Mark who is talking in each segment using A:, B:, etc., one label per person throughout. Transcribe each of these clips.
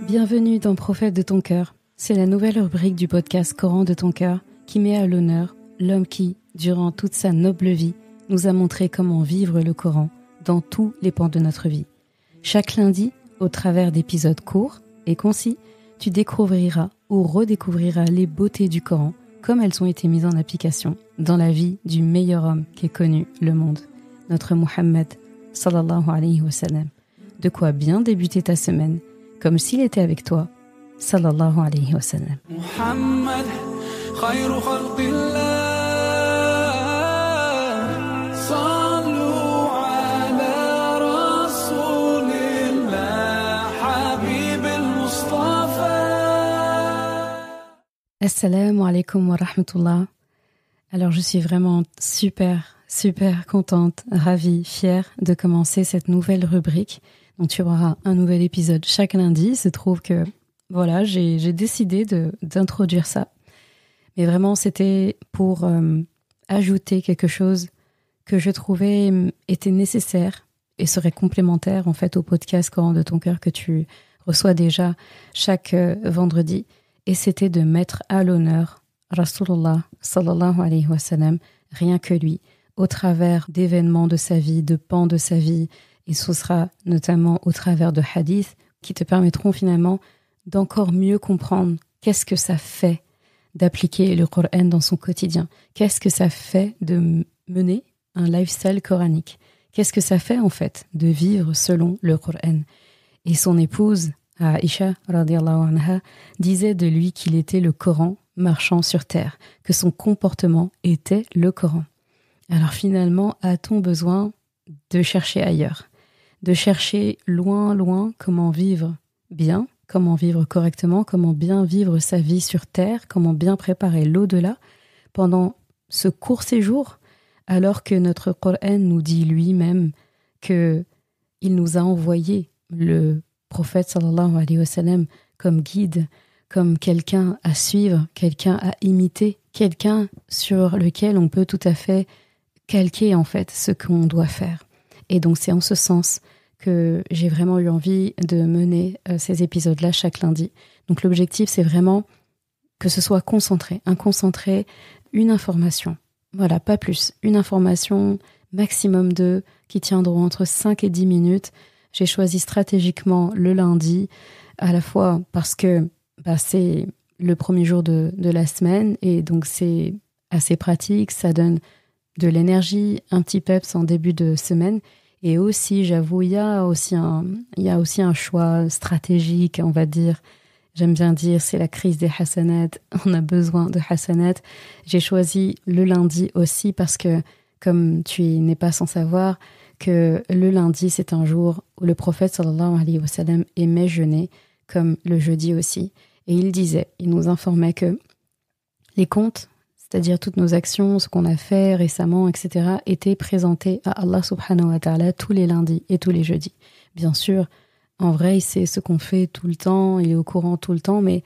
A: Bienvenue dans Prophète de ton cœur. C'est la nouvelle rubrique du podcast Coran de ton cœur qui met à l'honneur l'homme qui, durant toute sa noble vie, nous a montré comment vivre le Coran dans tous les pans de notre vie. Chaque lundi, au travers d'épisodes courts et concis, tu découvriras ou redécouvriras les beautés du Coran comme elles ont été mises en application dans la vie du meilleur homme qu'ait connu le monde, notre Muhammad sallallahu alayhi wa sallam. De quoi bien débuter ta semaine, comme s'il était avec toi, sallallahu alayhi wa sallam. Muhammad, khayru khalqillah, sallu ala rasulillah, habib al-Mustafa. Assalamu alaikum wa rahmatullah. Alors je suis vraiment super contente, ravie, fière de commencer cette nouvelle rubrique. Donc tu auras un nouvel épisode chaque lundi. Il se trouve que voilà, j'ai décidé d'introduire ça. Mais vraiment, c'était pour ajouter quelque chose que je trouvais était nécessaire et serait complémentaire en fait au podcast Coran de ton cœur que tu reçois déjà chaque vendredi. Et c'était de mettre à l'honneur Rasulullah sallallahu alayhi wa sallam, rien que lui, au travers d'événements de sa vie, de pans de sa vie. Et ce sera notamment au travers de hadiths qui te permettront finalement d'encore mieux comprendre qu'est-ce que ça fait d'appliquer le Coran dans son quotidien. Qu'est-ce que ça fait de mener un lifestyle coranique. Qu'est-ce que ça fait en fait de vivre selon le Coran. Et son épouse, Aïcha radiyallahu anha, disait de lui qu'il était le Coran marchant sur terre, que son comportement était le Coran. Alors finalement, a-t-on besoin de chercher ailleurs ? De chercher loin comment vivre bien, comment vivre correctement, comment bien vivre sa vie sur terre, comment bien préparer l'au-delà pendant ce court séjour, alors que notre Coran nous dit lui-même qu'il nous a envoyé le prophète sallallahu alayhi wa sallam comme guide, comme quelqu'un à suivre, quelqu'un à imiter, quelqu'un sur lequel on peut tout à fait calquer en fait ce qu'on doit faire. Et donc c'est en ce sens que j'ai vraiment eu envie de mener ces épisodes-là chaque lundi. Donc l'objectif, c'est vraiment que ce soit concentré, une information. Voilà, pas plus. Une information, maximum qui tiendront entre 5 et 10 minutes. J'ai choisi stratégiquement le lundi, à la fois parce que c'est le premier jour de la semaine, et donc c'est assez pratique, ça donne de l'énergie, un petit peps en début de semaine. Et aussi, j'avoue, il y a aussi un choix stratégique, on va dire. J'aime bien dire, c'est la crise des hasanat. On a besoin de hasanat. J'ai choisi le lundi aussi parce que, comme tu n'es pas sans savoir, que le lundi, c'est un jour où le prophète sallallahu alayhi wa sallam aimait jeûner, comme le jeudi aussi. Et il nous informait que les comptes, c'est-à-dire toutes nos actions, ce qu'on a fait récemment, etc., étaient présentés à Allah subhanahu wa ta'ala tous les lundis et tous les jeudis. Bien sûr, en vrai, il sait ce qu'on fait tout le temps, il est au courant tout le temps, mais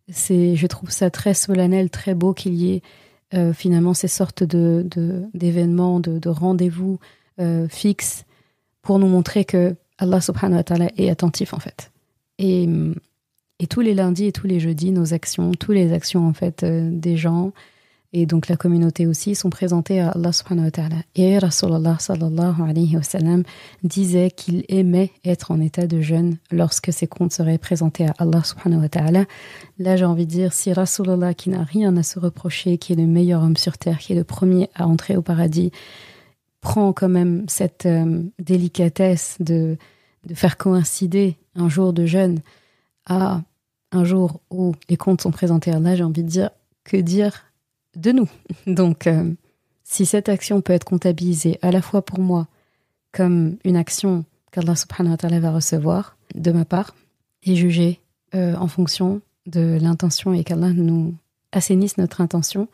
A: je trouve ça très solennel, très beau qu'il y ait finalement ces sortes d'événements, de rendez-vous fixes pour nous montrer que Allah subhanahu wa ta'ala est attentif en fait. Et tous les lundis et tous les jeudis, nos actions, toutes les actions en fait des gens, et donc la communauté aussi, sont présentées à Allah subhanahu wa ta'ala. Et Rasulullah sallallahu alayhi wa sallam disait qu'il aimait être en état de jeûne lorsque ses comptes seraient présentés à Allah subhanahu wa ta'ala. Là, j'ai envie de dire, si Rasulullah, qui n'a rien à se reprocher, qui est le meilleur homme sur terre, qui est le premier à entrer au paradis, prend quand même cette délicatesse de faire coïncider un jour de jeûne à un jour où les comptes sont présentés à Allah, j'ai envie de dire, que dire de nous. Donc, si cette action peut être comptabilisée à la fois pour moi comme une action qu'Allah subhanahu wa ta'ala va recevoir de ma part et jugée en fonction de l'intention, et qu'Allah nous assainisse notre intention,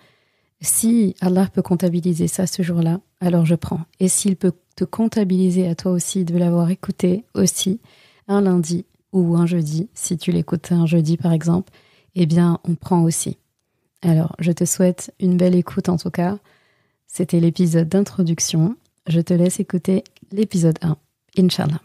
A: si Allah peut comptabiliser ça ce jour-là, alors je prends. Et s'il peut te comptabiliser à toi aussi de l'avoir écouté aussi un lundi ou un jeudi, si tu l'écoutes un jeudi par exemple, eh bien on prend aussi. Alors, je te souhaite une belle écoute en tout cas. C'était l'épisode d'introduction. Je te laisse écouter l'épisode 1. Inch'Allah.